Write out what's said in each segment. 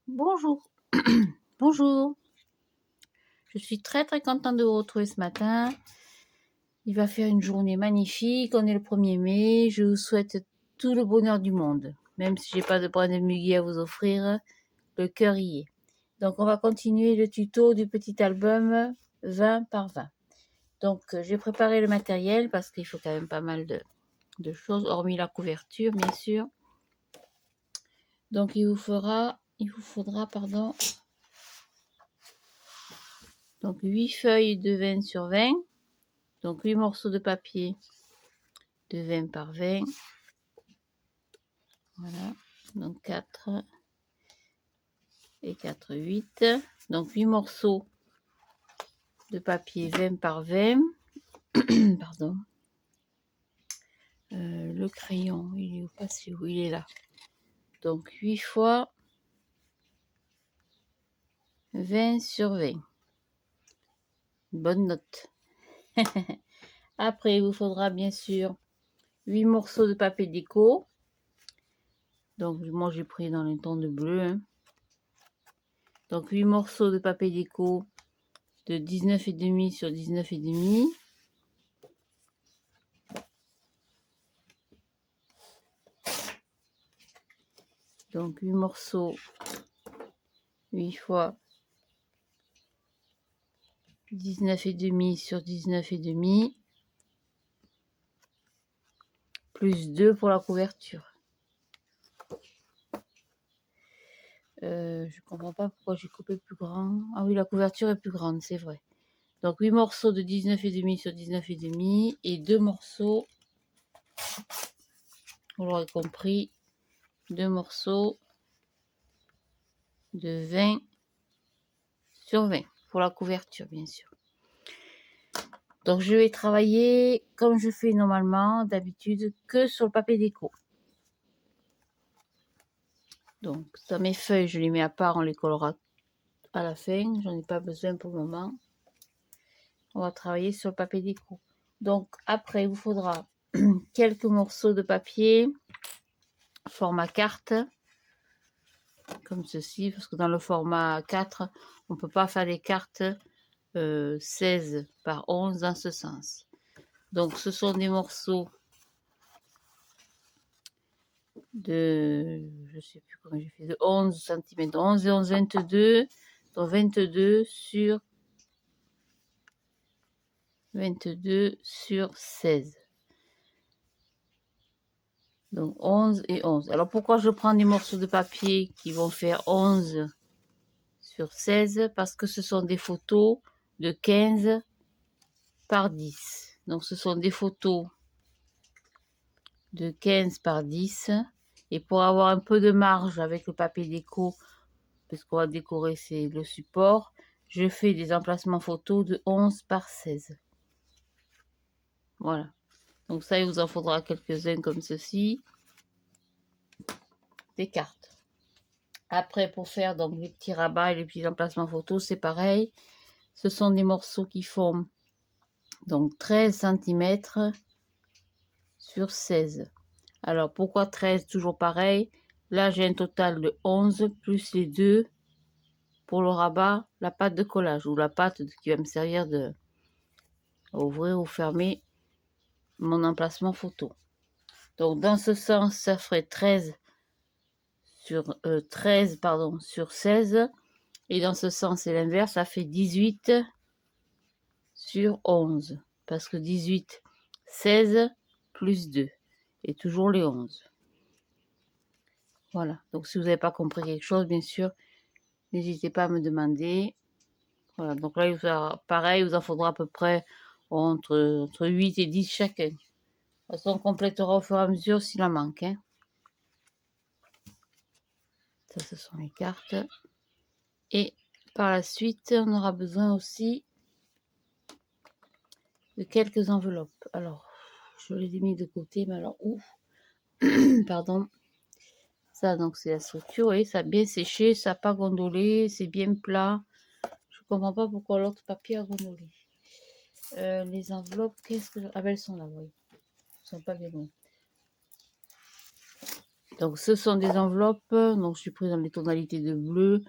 Bonjour, bonjour. Je suis très très contente de vous retrouver ce matin. Il va faire une journée magnifique. On est le 1er mai. Je vous souhaite tout le bonheur du monde. Même si j'ai pas de brin de muguet à vous offrir, le cœur y est. Donc on va continuer le tuto du petit album 20 par 20. Donc j'ai préparé le matériel parce qu'il faut quand même pas mal de choses, hormis la couverture bien sûr. Donc il vous faudra donc 8 feuilles de 20 sur 20. Donc 8 morceaux de papier de 20 par 20. Voilà. Donc 4 et 4, 8. Donc 8 morceaux de papier 20 par 20. Pardon. Le crayon, il est où? Pas si où, il est là. Donc 8 fois 20 sur 20. Bonne note. Après, il vous faudra bien sûr 8 morceaux de papier déco. Donc moi j'ai pris dans les tons de bleu. Hein. Donc 8 morceaux de papier déco de 19,5 sur 19,5. Donc 8 morceaux, 8 fois 19,5 sur 19,5, plus 2 pour la couverture. Je comprends pas pourquoi j'ai coupé plus grand. Ah oui, la couverture est plus grande, c'est vrai. Donc 8 morceaux de 19,5 sur 19,5 et 2 morceaux, vous l'aurez compris, 2 morceaux de 20 sur 20 pour la couverture, bien sûr. Donc je vais travailler comme je fais normalement, d'habitude, que sur le papier déco. Donc ça, mes feuilles, je les mets à part, on les collera à la fin. J'en ai pas besoin pour le moment. On va travailler sur le papier déco. Donc après, il vous faudra quelques morceaux de papier format carte, comme ceci, parce que dans le format 4, on peut pas faire les cartes 16 par 11 dans ce sens. Donc ce sont des morceaux de, je sais plus comment j'ai fait, de 11 cm, 11 et 11, 22, donc 22 sur 16. Donc 11 et 11. Alors pourquoi je prends des morceaux de papier qui vont faire 11 sur 16? Parce que ce sont des photos de 15 par 10. Donc ce sont des photos de 15 par 10. Et pour avoir un peu de marge avec le papier déco, parce qu'on va décorer c'est le support, je fais des emplacements photos de 11 par 16. Voilà. Donc ça, il vous en faudra quelques-uns comme ceci. Des cartes. Après, pour faire donc les petits rabats et les petits emplacements photos, c'est pareil. Ce sont des morceaux qui font donc 13 cm sur 16. Alors, pourquoi 13? Toujours pareil. Là, j'ai un total de 11 plus les 2 pour le rabat, la pâte de collage ou la pâte qui va me servir de ouvrir ou fermer mon emplacement photo. Donc, dans ce sens, ça ferait 13 sur 16. Et dans ce sens, c'est l'inverse, ça fait 18 sur 11. Parce que 18, 16 plus 2. Et toujours les 11. Voilà. Donc si vous n'avez pas compris quelque chose, bien sûr, n'hésitez pas à me demander. Voilà. Donc là, il vous faudra, pareil, il vous en faudra à peu près entre 8 et 10 chacun. De toute façon, on complétera au fur et à mesure s'il en manque. Hein. Ça, ce sont les cartes. Et par la suite, on aura besoin aussi de quelques enveloppes. Alors, je les ai mis de côté, mais alors où? Pardon. Ça, donc, c'est la structure. Et ça a bien séché, ça n'a pas gondolé, c'est bien plat. Je comprends pas pourquoi l'autre papier a gondolé. Les enveloppes, qu'est-ce que... Ah ben, elles sont là, oui. Elles sont pas bien loin. Donc ce sont des enveloppes, donc je suis pris dans les tonalités de bleu,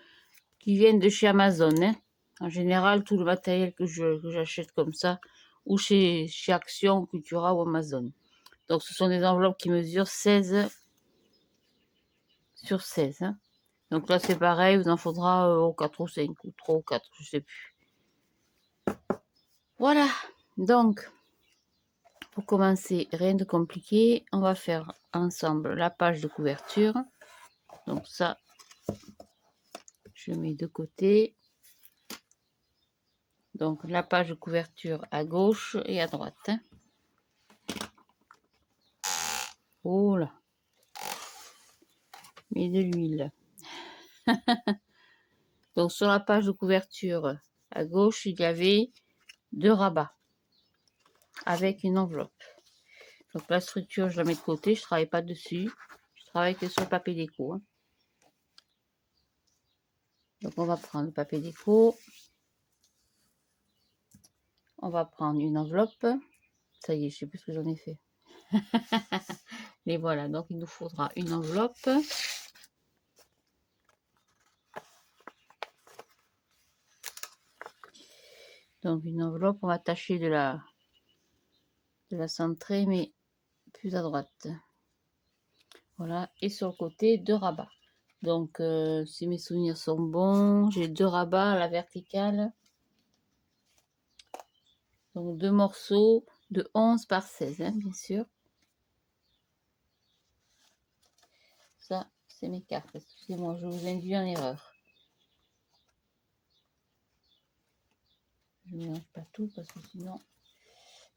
qui viennent de chez Amazon. Hein. En général, tout le matériel que j'achète comme ça, ou chez Action, Cultura ou Amazon. Donc ce sont des enveloppes qui mesurent 16 sur 16. Hein. Donc là c'est pareil, vous en faudra 4 ou 5, ou 3 ou 4, je sais plus. Voilà, donc pour commencer, rien de compliqué, on va faire ensemble la page de couverture. Donc ça, je mets de côté. Donc la page de couverture à gauche et à droite. Hein. Oh là, mets de l'huile. Donc sur la page de couverture à gauche, il y avait 2 rabats avec une enveloppe. Donc la structure, je la mets de côté, je ne travaille pas dessus. Je travaille que sur le papier déco. Hein. Donc on va prendre le papier déco. On va prendre une enveloppe. Ça y est, je ne sais plus ce que j'en ai fait. Et voilà, donc il nous faudra une enveloppe. Donc une enveloppe, on va tâcher de la centrer, mais plus à droite. Voilà, et sur le côté, 2 rabats. Donc si mes souvenirs sont bons, j'ai 2 rabats à la verticale. Donc 2 morceaux de 11 par 16, hein, bien sûr. Ça, c'est mes cartes. Excusez-moi, je vous induis en erreur. Je ne mélange pas tout parce que sinon...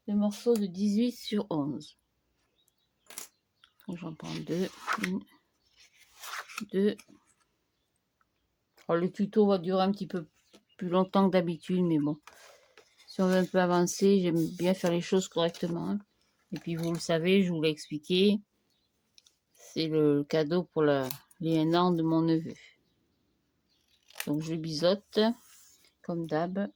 2 morceaux de 18 sur 11. Donc j'en prends 2. 1, 2. Alors, le tuto va durer un petit peu plus longtemps que d'habitude, mais bon. Si on veut un peu avancer, j'aime bien faire les choses correctement. Hein. Et puis vous le savez, je vous l'ai expliqué. C'est le cadeau pour les 1 an de mon neveu. Donc je biseaute, comme d'hab.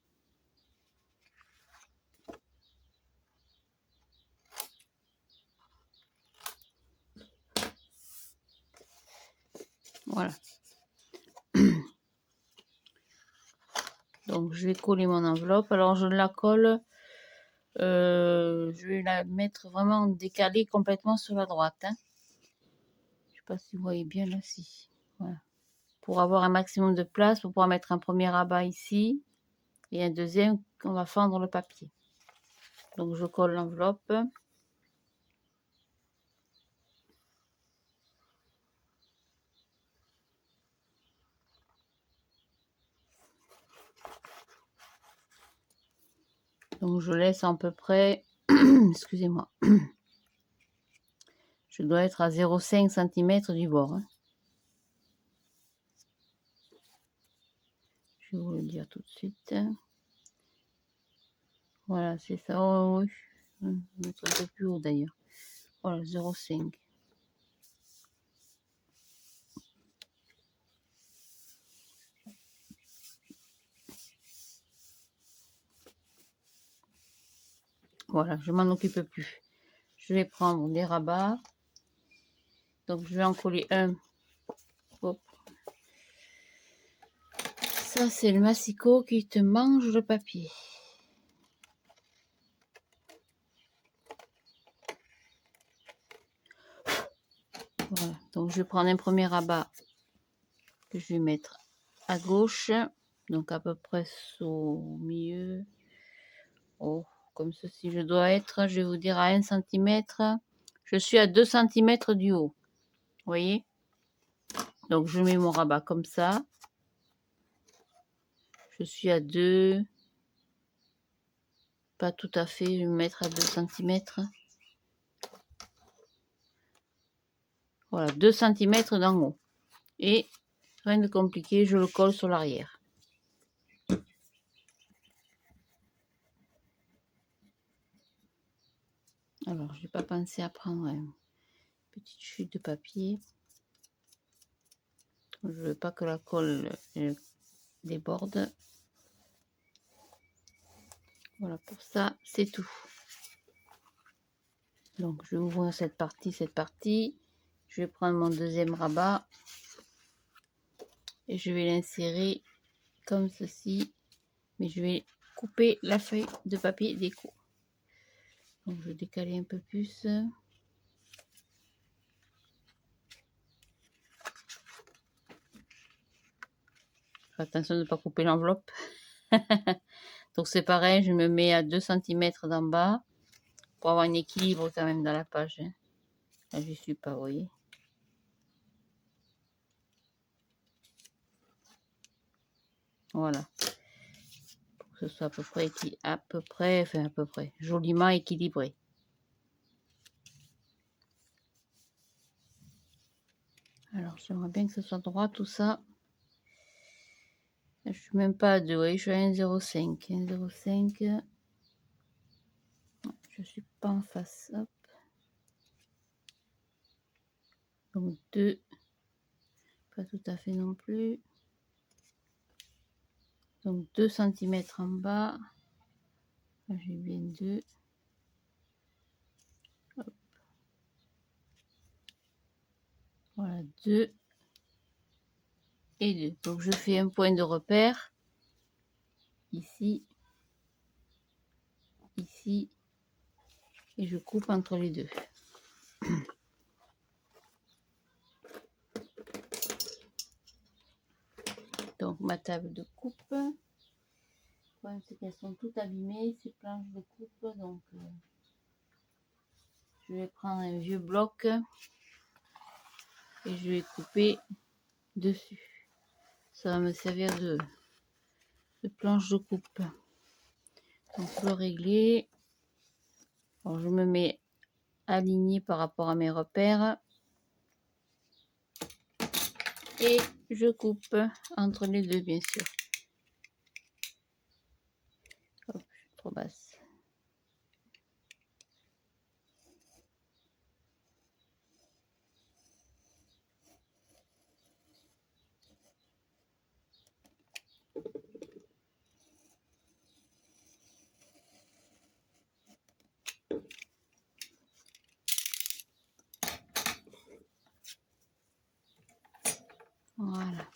Voilà. Donc je vais coller mon enveloppe. Alors je la colle. Je vais la mettre vraiment décalée complètement sur la droite. Hein. Je ne sais pas si vous voyez bien là, si. Voilà. Pour avoir un maximum de place, pour pouvoir mettre un premier rabat ici et un deuxième qu'on va fendre le papier. Donc je colle l'enveloppe. Donc je laisse à peu près, excusez-moi, je dois être à 0,5 cm du bord. Hein. Je vais vous le dire tout de suite. Voilà, c'est ça. Oh, oui. Je vais mettre un peu plus haut d'ailleurs. Voilà, 0,5. Voilà, je m'en occupe plus. Je vais prendre des rabats. Donc je vais en coller un. Hop. Ça, c'est le massicot qui te mange le papier. Voilà, donc je vais prendre un premier rabat que je vais mettre à gauche, donc à peu près au milieu. Oh, comme ceci, je dois être, je vais vous dire, à 1 cm. Je suis à 2 cm du haut. Vous voyez? Donc je mets mon rabat comme ça. Je suis à 2. Pas tout à fait, je vais me mettre à 2 cm. Voilà, 2 cm d'en haut. Et rien de compliqué, je le colle sur l'arrière. Alors, je n'ai pas pensé à prendre une petite chute de papier. Je ne veux pas que la colle déborde. Voilà, pour ça, c'est tout. Donc, je vais ouvrir cette partie. je vais prendre mon deuxième rabat et je vais l'insérer comme ceci, mais je vais couper la feuille de papier déco. Donc je vais décaler un peu plus. Attention de ne pas couper l'enveloppe. Donc c'est pareil, je me mets à 2 cm d'en bas pour avoir un équilibre quand même dans la page. Là, je suis pas, vous voyez. Voilà. Pour que ce soit à peu près, joliment équilibré. Alors j'aimerais bien que ce soit droit tout ça. Je suis même pas à 2, oui, je suis à 1,05. 1,05. Je suis pas en face. Hop. Donc 2. Pas tout à fait non plus. Donc 2 cm en bas. J'ai bien 2. Hop. Voilà, 2 et 2. Donc je fais un point de repère. Ici. Ici. Et je coupe entre les deux. Donc ma table de coupe. Le problème c'est qu'elles sont toutes abîmées, ces planches de coupe. Donc je vais prendre un vieux bloc et je vais couper dessus. Ça va me servir de planche de coupe. Donc le régler. Alors, je me mets aligné par rapport à mes repères. Et je coupe entre les deux, bien sûr. Hop, je suis trop basse. Voilà.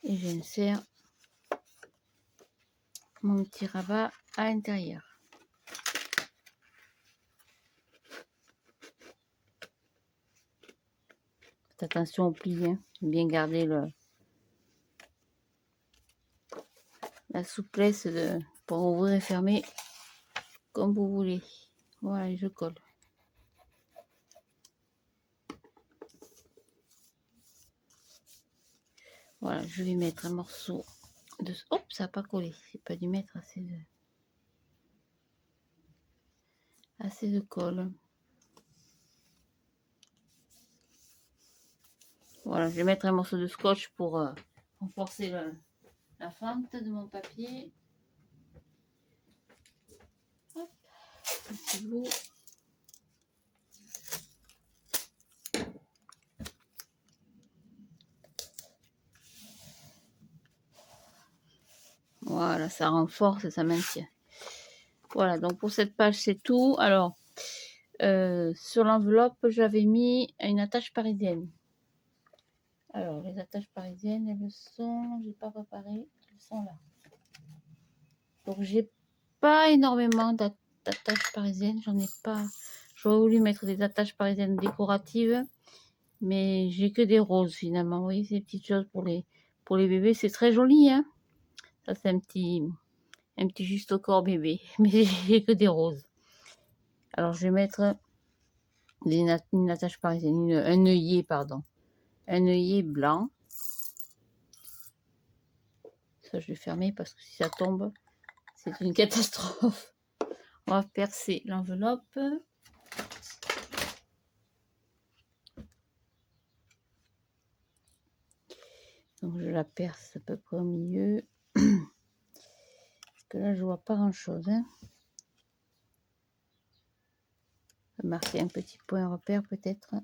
Et j'insère mon petit rabat à l'intérieur. Faites attention au pli, hein. Bien garder la souplesse pour ouvrir et fermer comme vous voulez. Voilà, et je colle. Voilà, je vais mettre un morceau de... Hop, ça n'a pas collé. J'ai pas dû mettre assez de colle. Voilà, je vais mettre un morceau de scotch pour renforcer la fente de mon papier. Hop, c'est beau. Voilà, ça renforce et ça maintient. Voilà, donc pour cette page, c'est tout. Alors, sur l'enveloppe, j'avais mis une attache parisienne. Alors, les attaches parisiennes, elles sont... J'ai pas préparé. Elles sont là. Donc, j'ai pas énormément d'attaches parisiennes. J'en ai pas... J'aurais voulu mettre des attaches parisiennes décoratives. Mais j'ai que des roses, finalement. Vous voyez, ces petites choses pour les bébés. C'est très joli, hein. Ça, c'est un petit juste au corps bébé. Mais j'ai que des roses. Alors, je vais mettre une attache parisienne, un œillet, pardon. Un œillet blanc. Ça, je vais fermer parce que si ça tombe, c'est une catastrophe. On va percer l'enveloppe. Donc, je la perce à peu près au milieu. Parce que là, je vois pas grand-chose. Hein. Je vais marquer un petit point repère peut-être.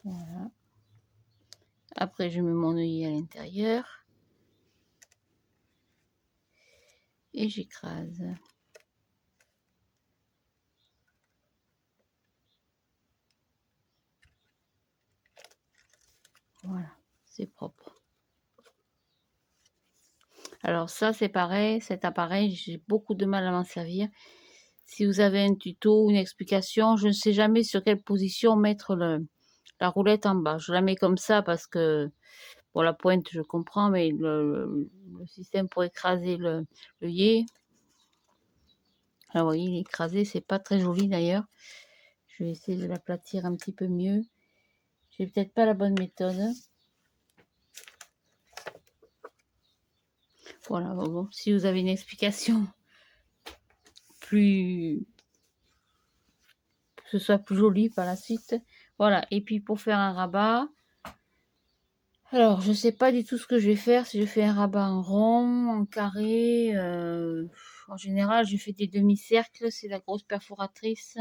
Voilà. Après, je mets mon œillet à l'intérieur. et j'écrase. Voilà, c'est propre. Alors ça, c'est pareil, cet appareil, j'ai beaucoup de mal à m'en servir. Si vous avez un tuto, une explication, je ne sais jamais sur quelle position mettre la roulette en bas. Je la mets comme ça parce que, pour la pointe, je comprends, mais le système pour écraser le yé, là, vous voyez, il est écrasé, c'est pas très joli d'ailleurs. Je vais essayer de l'aplatir un petit peu mieux. J'ai peut-être pas la bonne méthode. Voilà, bon, si vous avez une explication plus, que ce soit plus joli par la suite. Voilà, et puis pour faire un rabat, alors je sais pas du tout ce que je vais faire, si je fais un rabat en rond, en carré, en général je fais des demi-cercles, c'est la grosse perforatrice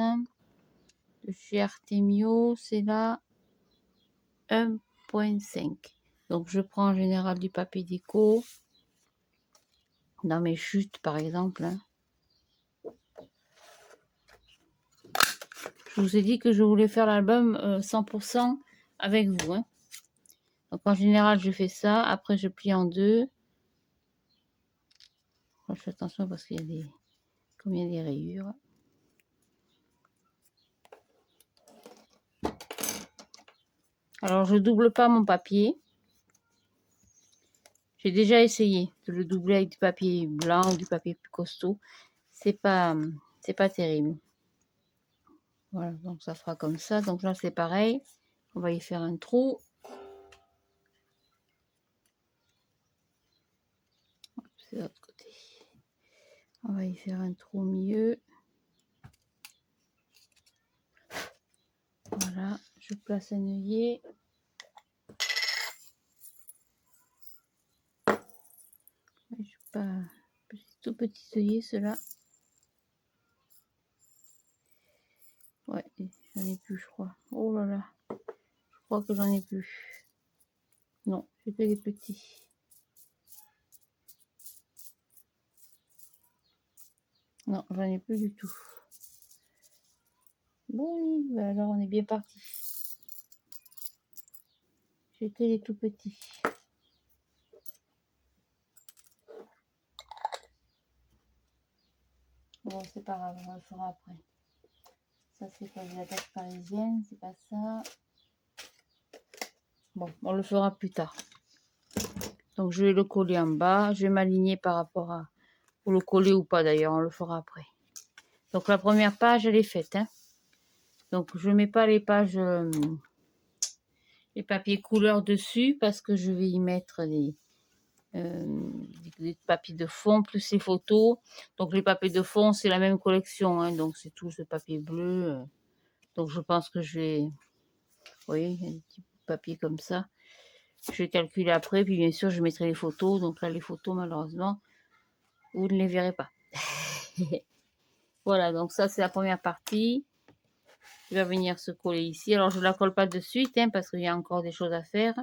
de chez Artemio, c'est la 1.5. Donc je prends en général du papier déco, dans mes chutes par exemple. Je vous ai dit que je voulais faire l'album 100% avec vous. Hein. Donc en général, je fais ça. Après, je plie en deux. Je fais attention parce qu'il y a des, comme il y a des rayures. Alors, je double pas mon papier. J'ai déjà essayé de le doubler avec du papier blanc ou du papier plus costaud. C'est pas terrible. Voilà, donc ça fera comme ça. Donc là, c'est pareil. On va y faire un trou. C'est de l'autre côté. On va y faire un trou au milieu. Voilà, je place un œillet. Je sais pas, tout petit œillet, ceux-là. Ouais, j'en ai plus, je crois. Oh là là, je crois que j'en ai plus. Non, j'ai que les petits. Non, j'en ai plus du tout. Bon, oui, bah alors on est bien parti. J'ai que les tout petits. Bon, c'est pas grave, on le fera après. Ça, c'est pas de la tête parisienne, c'est pas ça. Bon, on le fera plus tard. Donc, je vais le coller en bas. Je vais m'aligner par rapport à... Pour le coller ou pas, d'ailleurs, on le fera après. Donc, la première page, elle est faite. Hein. Donc, je mets pas les pages... les papiers couleur dessus parce que je vais y mettre des papiers de fond plus les photos. Donc, les papiers de fond, c'est la même collection. Hein, donc, c'est tout ce papier bleu. Donc, je pense que je vais... Oui, un petit papier comme ça. Je vais calculer après, puis bien sûr, je mettrai les photos. Donc là, les photos, malheureusement, vous ne les verrez pas. Voilà, donc ça, c'est la première partie. Il va venir se coller ici. Alors, je ne la colle pas de suite, hein, parce qu'il y a encore des choses à faire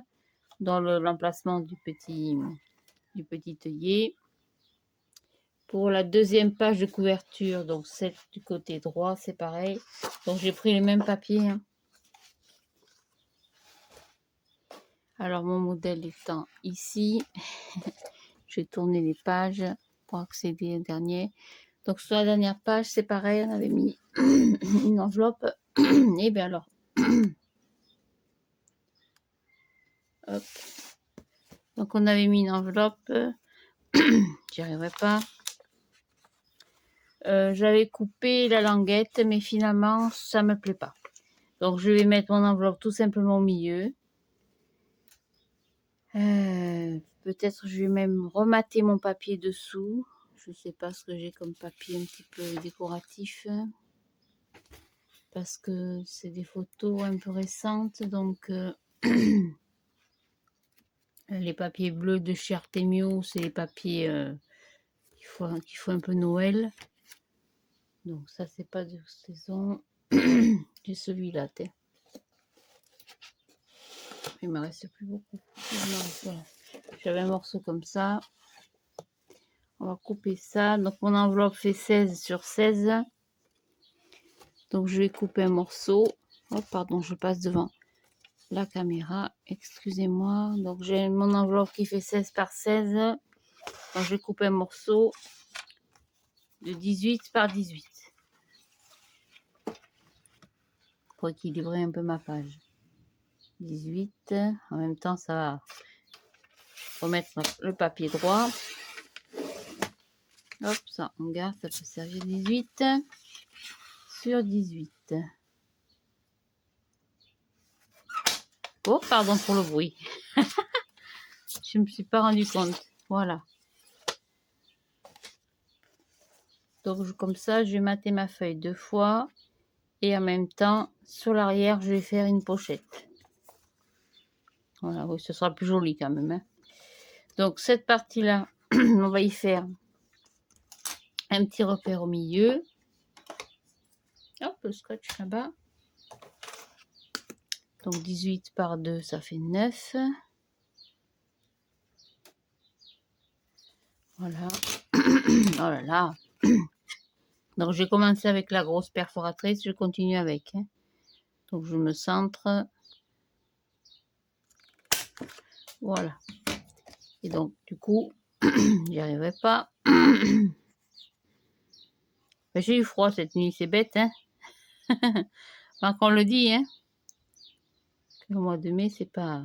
dans l'emplacement du petit œillet. Pour la deuxième page de couverture, donc celle du côté droit, c'est pareil. Donc, j'ai pris les mêmes papiers. Hein. Alors, mon modèle étant ici, je vais tourner les pages pour accéder au dernier. Donc, sur la dernière page, c'est pareil, on avait mis une enveloppe. Et bien alors, hop. Donc, on avait mis une enveloppe. J'y arriverai pas. J'avais coupé la languette, mais finalement, ça me plaît pas. Donc, je vais mettre mon enveloppe tout simplement au milieu. Peut-être je vais même remater mon papier dessous. Je sais pas ce que j'ai comme papier un petit peu décoratif. Parce que c'est des photos un peu récentes. Donc, les papiers bleus de chez Artemio, c'est les papiers qu'il faut un peu Noël. Donc, ça, c'est pas de saison. J'ai celui-là, il me reste plus beaucoup. Voilà. J'avais un morceau comme ça. On va couper ça. Donc mon enveloppe fait 16 sur 16. Donc je vais couper un morceau. Oh, pardon, je passe devant la caméra. Excusez-moi. Donc j'ai mon enveloppe qui fait 16 par 16. Donc je vais couper un morceau de 18 par 18. Pour équilibrer un peu ma page. 18. En même temps, ça va remettre le papier droit. Hop, ça, on garde, ça peut servir 18 sur 18. Oh, pardon pour le bruit. Je ne me suis pas rendu compte. Voilà. Donc, comme ça, je vais mater ma feuille 2 fois. Et en même temps, sur l'arrière, je vais faire une pochette. Voilà, oui, ce sera plus joli quand même. Hein. Donc, cette partie-là, on va y faire un petit repère au milieu. Hop, le scotch là-bas. Donc 18 par 2, ça fait 9. Voilà. Oh là là. Donc j'ai commencé avec la grosse perforatrice, je continue avec. Hein. Donc je me centre. Voilà. Et donc du coup, j'y arriverai pas. J'ai eu froid cette nuit, c'est bête. Hein. Enfin, qu'on le dit, hein. Le mois de mai, c'est pas...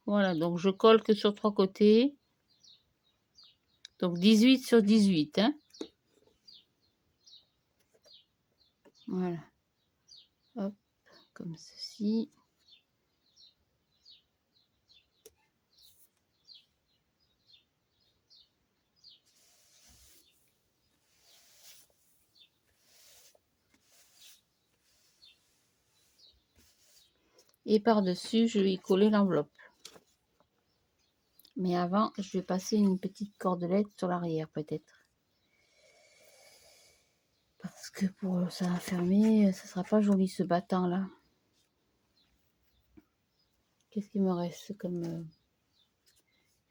Voilà, donc je colle que sur 3 côtés. Donc 18 sur 18. Hein. Voilà. Hop, comme ceci. Et par-dessus, je vais y coller l'enveloppe. Mais avant, je vais passer une petite cordelette sur l'arrière peut-être. Parce que pour ça fermer, ça sera pas joli ce battant là. Qu'est-ce qu'il me reste comme...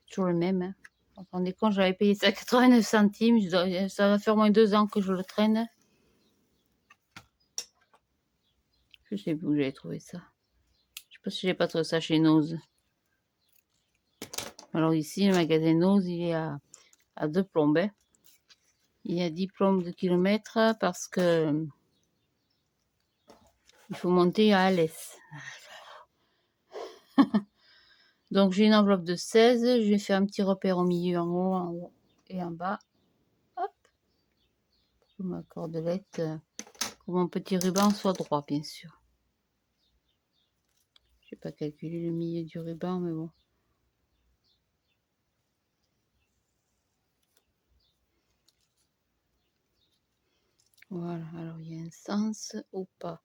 toujours le même. Hein. Vous vous rendez compte, j'avais payé ça 89 centimes. Ça va faire au moins 2 ans que je le traîne. Je sais plus où j'avais trouvé ça. Je sais pas si j'ai pas trouvé ça chez Nose. Alors ici, le magasin Nose, il est à 2 plombes. Hein. Il y a 10 plombes de kilomètre parce que il faut monter à Alès. Donc j'ai une enveloppe de 16. Je vais faire un petit repère au milieu, en haut et en bas. Hop. Pour ma cordelette, pour mon petit ruban soit droit, bien sûr. Je n'ai pas calculé le milieu du ruban, mais bon. Voilà, alors il y a un sens ou pas.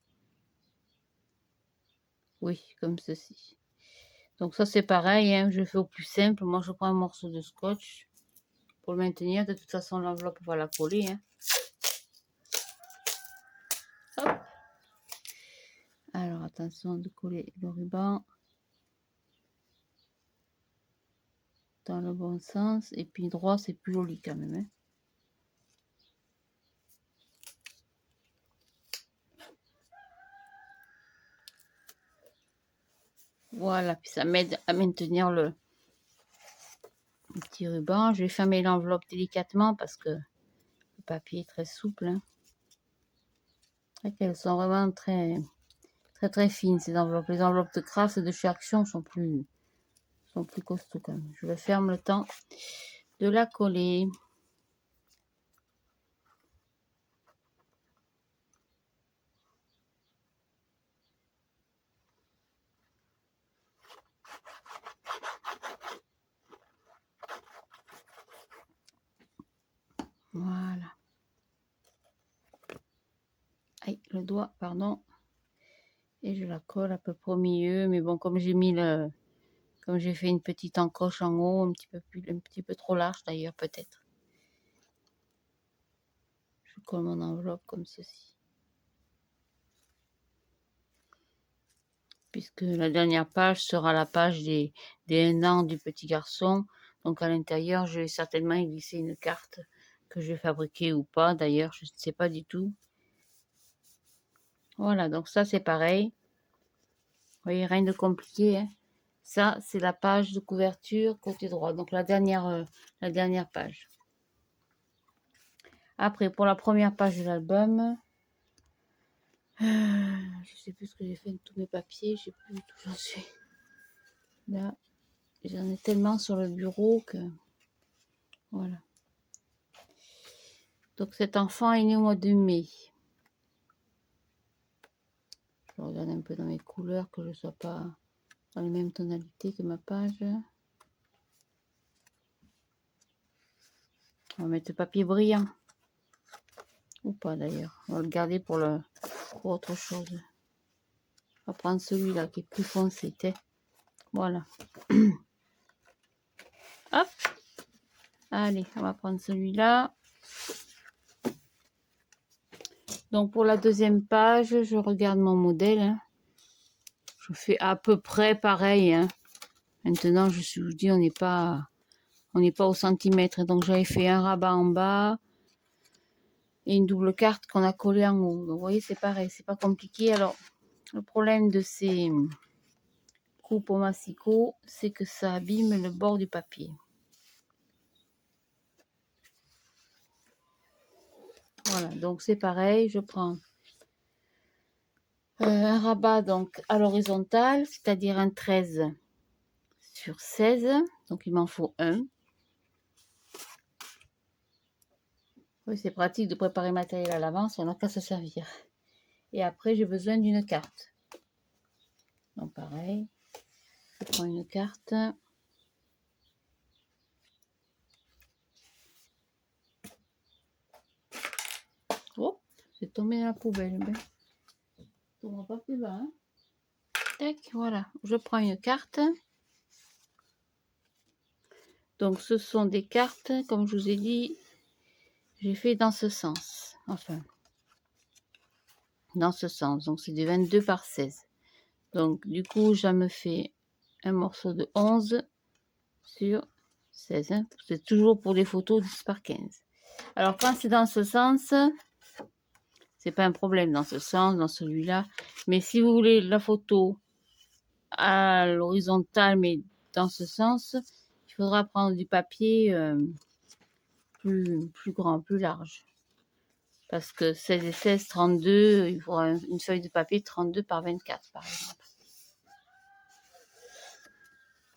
Oui, comme ceci. Donc ça c'est pareil, hein, je fais au plus simple. Moi je prends un morceau de scotch pour le maintenir. De toute façon l'enveloppe va la coller. Hein. Hop. Alors attention de coller le ruban dans le bon sens. Et puis droit c'est plus joli quand même. Hein. Voilà, puis ça m'aide à maintenir le petit ruban. Je vais fermer l'enveloppe délicatement parce que le papier est très souple. Hein. Elles sont vraiment très fines ces enveloppes. Les enveloppes de craft de chez Action sont plus costauds quand même. Je le ferme le temps de la coller. Voilà. Aïe, le doigt, pardon. Et je la colle à peu près au milieu. Mais bon, comme j'ai mis comme j'ai fait une petite encoche en haut, un petit peu trop large d'ailleurs peut-être. Je colle mon enveloppe comme ceci. Puisque la dernière page sera la page des 1 an du petit garçon. Donc à l'intérieur, je vais certainement y glisser une carte que je vais fabriquer ou pas. D'ailleurs, je ne sais pas du tout. Voilà, donc ça c'est pareil. Vous voyez, rien de compliqué, hein. Ça, c'est la page de couverture côté droit. Donc la dernière page. Après, pour la première page de l'album, je sais plus ce que j'ai fait de tous mes papiers. Je sais plus où j'en suis. Là, j'en ai tellement sur le bureau que... Voilà. Donc cet enfant est né au mois de mai. Je regarde un peu dans mes couleurs que je ne sois pas dans les mêmes tonalités que ma page. On va mettre le papier brillant. Ou pas d'ailleurs. On va le garder pour autre chose. On va prendre celui-là qui est plus foncé. Voilà. Hop. Allez, on va prendre celui-là. Donc pour la deuxième page, je regarde mon modèle. Hein. Je fais à peu près pareil. Hein. Maintenant, je vous dis, on n'est pas au centimètre. Donc j'avais fait un rabat en bas et une double carte qu'on a collée en haut. Donc vous voyez, c'est pareil, c'est pas compliqué. Alors, le problème de ces coupes au massicot, c'est que ça abîme le bord du papier. Voilà, donc c'est pareil, je prends un rabat donc à l'horizontale, c'est-à-dire un 13 sur 16, donc il m'en faut un. Oui, c'est pratique de préparer le matériel à l'avance, on n'a qu'à se servir. Et après, j'ai besoin d'une carte. Donc pareil, je prends une carte. Oh, c'est tombé dans la poubelle. Ben. On va pas plus bas. Hein. Tac, voilà, je prends une carte. Donc ce sont des cartes, comme je vous ai dit, j'ai fait dans ce sens. Enfin, dans ce sens. Donc c'est du 22 par 16. Donc du coup, ça me fait un morceau de 11 sur 16. Hein. C'est toujours pour des photos 10 par 15. Alors quand c'est dans ce sens, c'est pas un problème dans ce sens, dans celui-là. Mais si vous voulez la photo à l'horizontale, mais dans ce sens, il faudra prendre du papier plus grand, plus large. Parce que 16 et 16, 32, il faudra une feuille de papier 32 par 24, par exemple.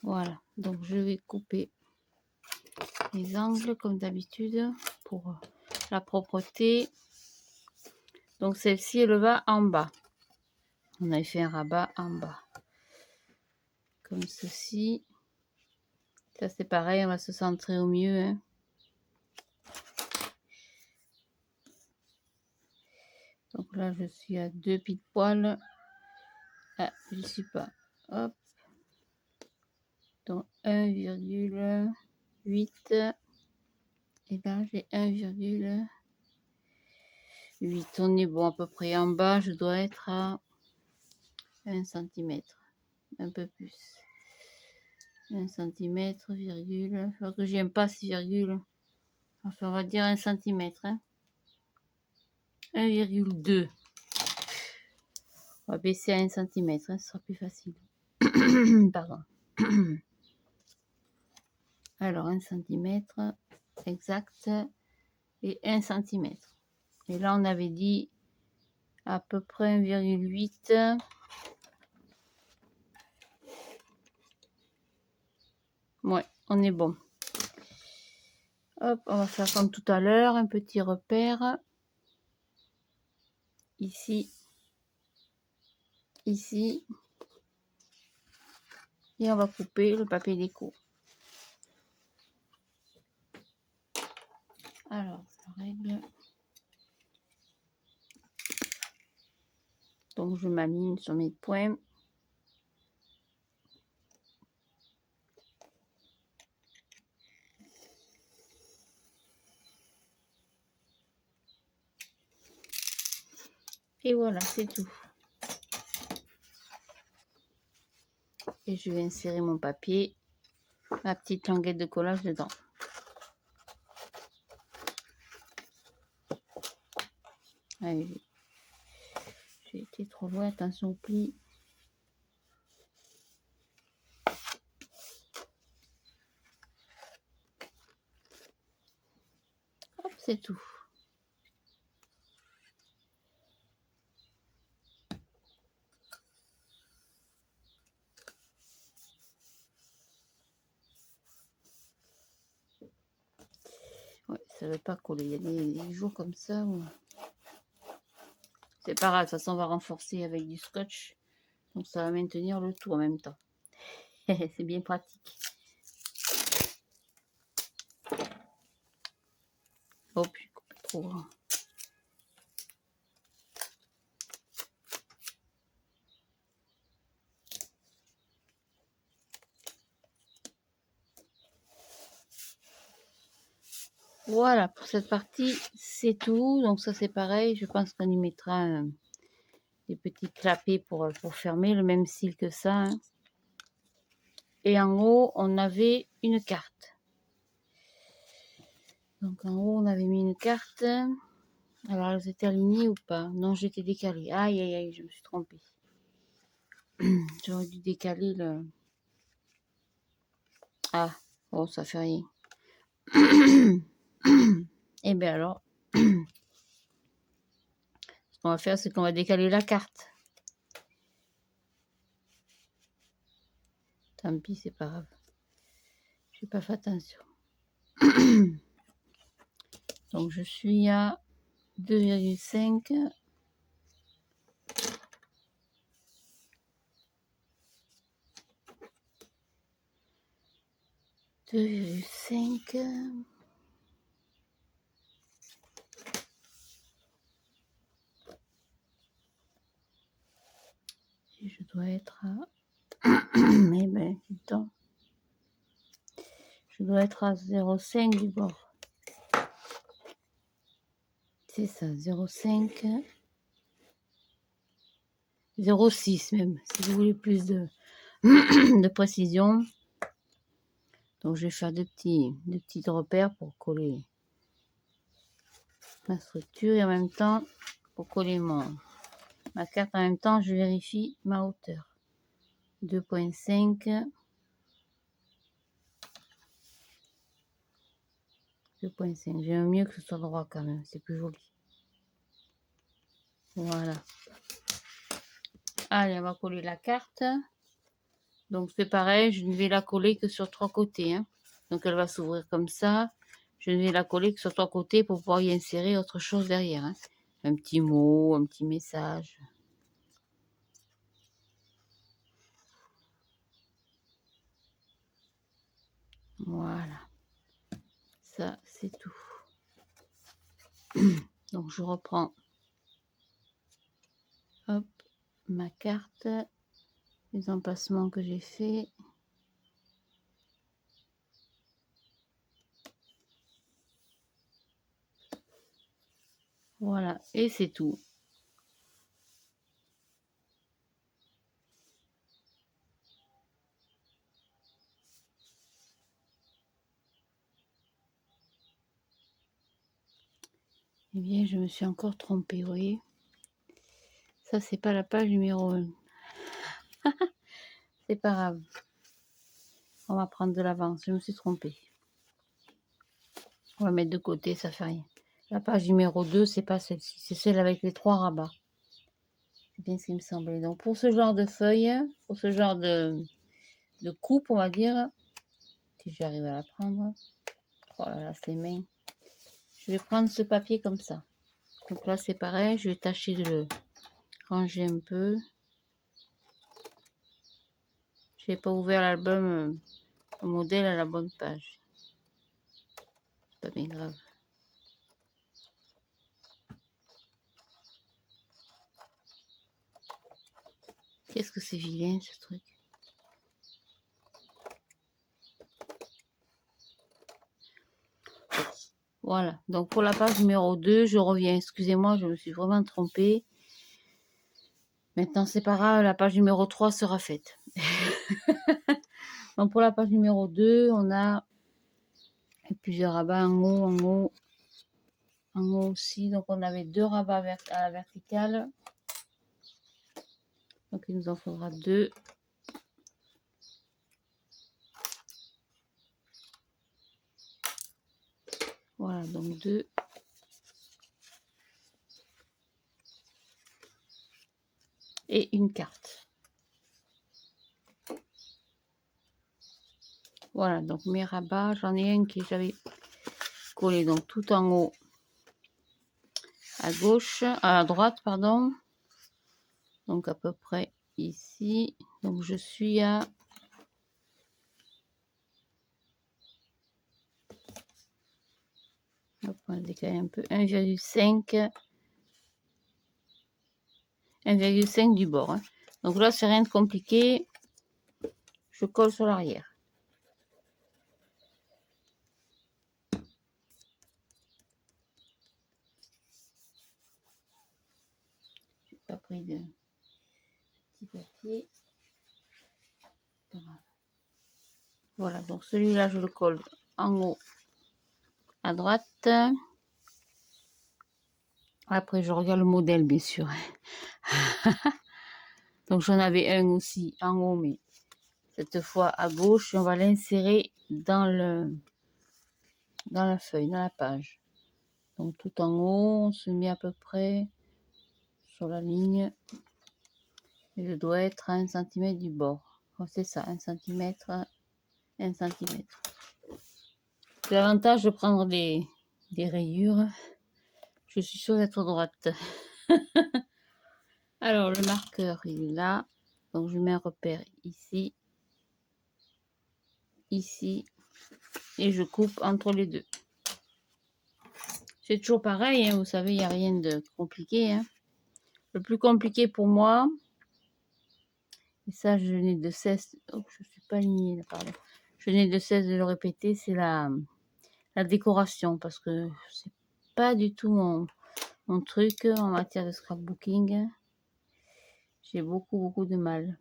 Voilà, donc je vais couper les angles comme d'habitude pour la propreté. Donc celle-ci, elle va en bas. On avait fait un rabat en bas. Comme ceci. Ça c'est pareil, on va se centrer au mieux. Hein. Donc là, je suis à 2 pile poil. Ah, je suis pas. Hop. Donc 1,8. Et là, j'ai 1,8. On est bon à peu près en bas. Je dois être à 1 cm. Un peu plus. 1 cm, virgule. Il faut que j'aime pas ces virgules. Enfin, on va dire 1 cm. Hein. 1,2. On va baisser à 1 cm. Hein, ce sera plus facile. Pardon. Alors, 1 cm exact et 1 cm. Et là, on avait dit à peu près 1,8. Ouais, on est bon. Hop, on va faire comme tout à l'heure, un petit repère. Ici. Ici. Et on va couper le papier déco. Alors, ça règle. Donc, je m'aligne sur mes points. Et voilà, c'est tout. Et je vais insérer mon papier ma petite languette de collage dedans. Allez, j'ai été trop loin, attention au pli. Hop, c'est tout. Ouais, ça ne veut pas coller. Il y a des jours comme ça où... C'est pas grave, de toute façon on va renforcer avec du scotch. Donc ça va maintenir le tout en même temps. C'est bien pratique. Oh, puis trop grand. Voilà, pour cette partie, c'est tout. Donc ça, c'est pareil. Je pense qu'on y mettra des petits clapets pour fermer, le même style que ça. Hein. Et en haut, on avait une carte. Donc en haut, on avait mis une carte. Alors, elles étaient alignées ou pas? Non, j'étais décalée. Aïe, aïe, aïe, je me suis trompée. J'aurais dû décaler le... Ah, oh, ça fait rien. Et bien alors, ce qu'on va faire, c'est qu'on va décaler la carte. Tant pis, c'est pas grave. J'ai pas fait attention. Donc je suis à 2,5. 2,5. Et je dois être à... Eh ben, putain. Je dois être à 0,5 du bord. C'est ça, 0,5. 0,6 même, si vous voulez plus de, de précision. Donc je vais faire deux petits repères pour coller ma structure et en même temps pour coller ma carte. En même temps, je vérifie ma hauteur. 2,5. 2,5. J'aime mieux que ce soit droit quand même, c'est plus joli. Voilà. Allez, on va coller la carte. Donc c'est pareil, je ne vais la coller que sur 3 côtés. Hein. Donc elle va s'ouvrir comme ça. Je ne vais la coller que sur 3 côtés pour pouvoir y insérer autre chose derrière. Hein. Un petit mot, un petit message. Voilà. Ça, c'est tout. Donc je reprends. Hop, ma carte. Les emplacements que j'ai fait. Voilà, et c'est tout. Eh bien, je me suis encore trompée, vous voyez. Ça, c'est pas la page numéro 1. C'est pas grave. On va prendre de l'avance. Je me suis trompée. On va mettre de côté, ça fait rien. La page numéro 2, c'est pas celle-ci. C'est celle avec les 3 rabats. C'est bien ce qui me semblait. Donc, pour ce genre de feuille, pour ce genre de coupe, on va dire, si j'arrive à la prendre. Oh là là, c'est mains. Je vais prendre ce papier comme ça. Donc là, c'est pareil. Je vais tâcher de le ranger un peu. Je n'ai pas ouvert l'album au modèle à la bonne page. C'est pas bien grave. Qu'est-ce que c'est vilain ce truc. Voilà, donc pour la page numéro 2, je reviens. Excusez-moi, je me suis vraiment trompée. Maintenant, c'est pas grave, la page numéro 3 sera faite. Donc pour la page numéro 2, on a plusieurs rabats en haut aussi. Donc on avait 2 rabats à la verticale. Donc il nous en faudra 2. Voilà, donc 2. Et une carte. Voilà, donc mes rabats, j'en ai un que j'avais collé donc tout en haut à gauche, à droite, pardon. Donc à peu près ici. Donc je suis à hop, on va décaler un peu, 1,5 du bord. Hein. Donc là, c'est rien de compliqué. Je colle sur l'arrière. J'ai pas pris de petit papier. Voilà, donc celui-là, je le colle en haut à droite. Après, je regarde le modèle, bien sûr. Donc, j'en avais un aussi en haut, mais cette fois à gauche. On va l'insérer dans la feuille, dans la page. Donc, tout en haut, on se met à peu près sur la ligne. Et je dois être à 1 cm du bord. Oh, c'est ça, 1 cm, 1 cm. L'avantage de prendre des rayures, je suis sûre d'être droite. Alors, le marqueur, il est là. Donc, je mets un repère ici, ici, et je coupe entre les deux. C'est toujours pareil, hein, vous savez, il n'y a rien de compliqué. Hein. Le plus compliqué pour moi, et ça, je n'ai de cesse... Oh, je ne suis pas alignée, là, pardon. Je n'ai de cesse de le répéter, c'est la décoration, parce que c'est pas du tout mon truc en matière de scrapbooking. J'ai beaucoup de mal.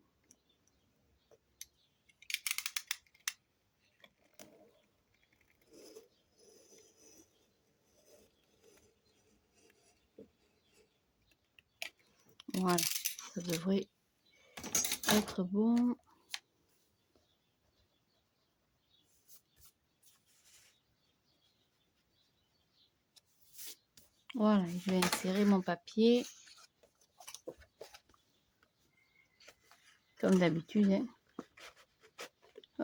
Voilà, ça devrait être bon. Voilà, je vais insérer mon papier. Comme d'habitude. Hein.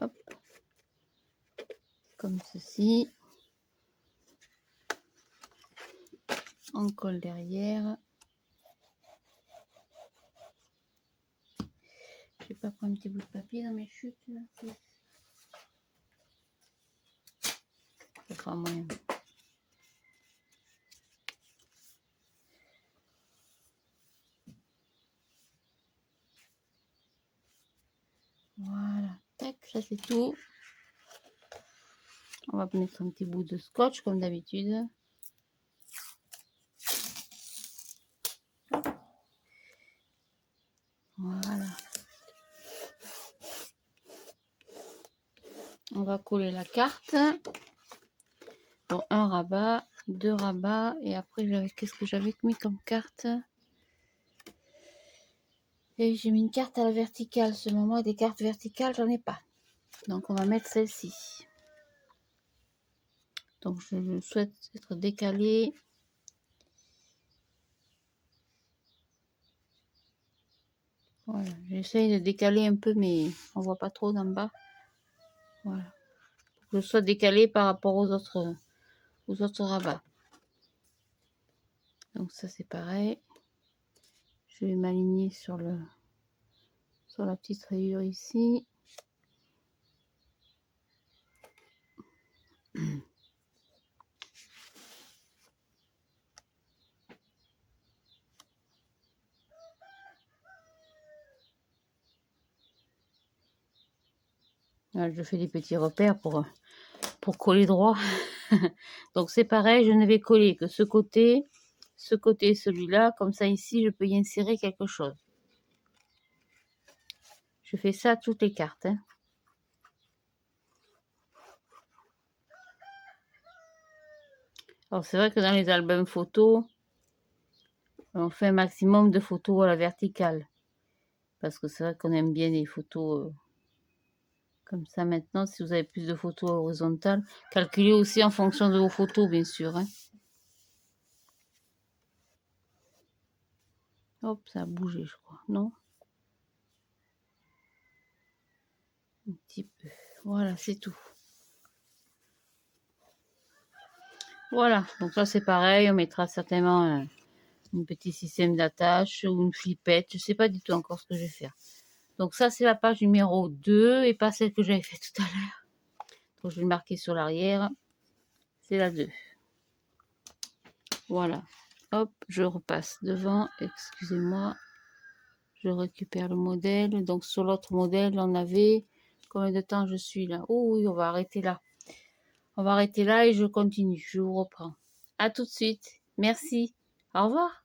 Hop. Comme ceci. On colle derrière. Je vais pas prendre un petit bout de papier dans mes chutes. Là. Ça fera moyen. Voilà, tac, ça c'est tout. On va mettre un petit bout de scotch comme d'habitude. Voilà. On va coller la carte. Bon, un rabat, 2 rabats. Et après, qu'est-ce que j'avais mis comme carte? Et j'ai mis une carte à la verticale. Ce moment, des cartes verticales, j'en ai pas. Donc, on va mettre celle-ci. Donc, je souhaite être décalée. Voilà, j'essaye de décaler un peu, mais on voit pas trop d'en bas. Voilà. Pour que je sois décalé par rapport aux autres rabats. Donc ça c'est pareil. Je vais m'aligner sur la petite rayure ici. Là, je fais des petits repères pour coller droit. Donc c'est pareil, je ne vais coller que ce côté, celui-là. Comme ça ici, je peux y insérer quelque chose. Je fais ça à toutes les cartes. Hein. Alors c'est vrai que dans les albums photos, on fait un maximum de photos à la verticale. Parce que c'est vrai qu'on aime bien les photos comme ça maintenant. Si vous avez plus de photos horizontales, calculez aussi en fonction de vos photos, bien sûr. Hein. Hop, ça a bougé, je crois. Non? Un petit peu. Voilà, c'est tout. Voilà, donc là c'est pareil, on mettra certainement un petit système d'attache ou une flippette. Je ne sais pas du tout encore ce que je vais faire. Donc ça c'est la page numéro 2 et pas celle que j'avais fait tout à l'heure. Donc je vais le marquer sur l'arrière. C'est la 2. Voilà. Hop, je repasse devant. Excusez-moi. Je récupère le modèle. Donc sur l'autre modèle, on avait... Combien de temps je suis là? Oh oui, on va arrêter là. On va arrêter là et je continue. Je vous reprends. À tout de suite. Merci. Au revoir.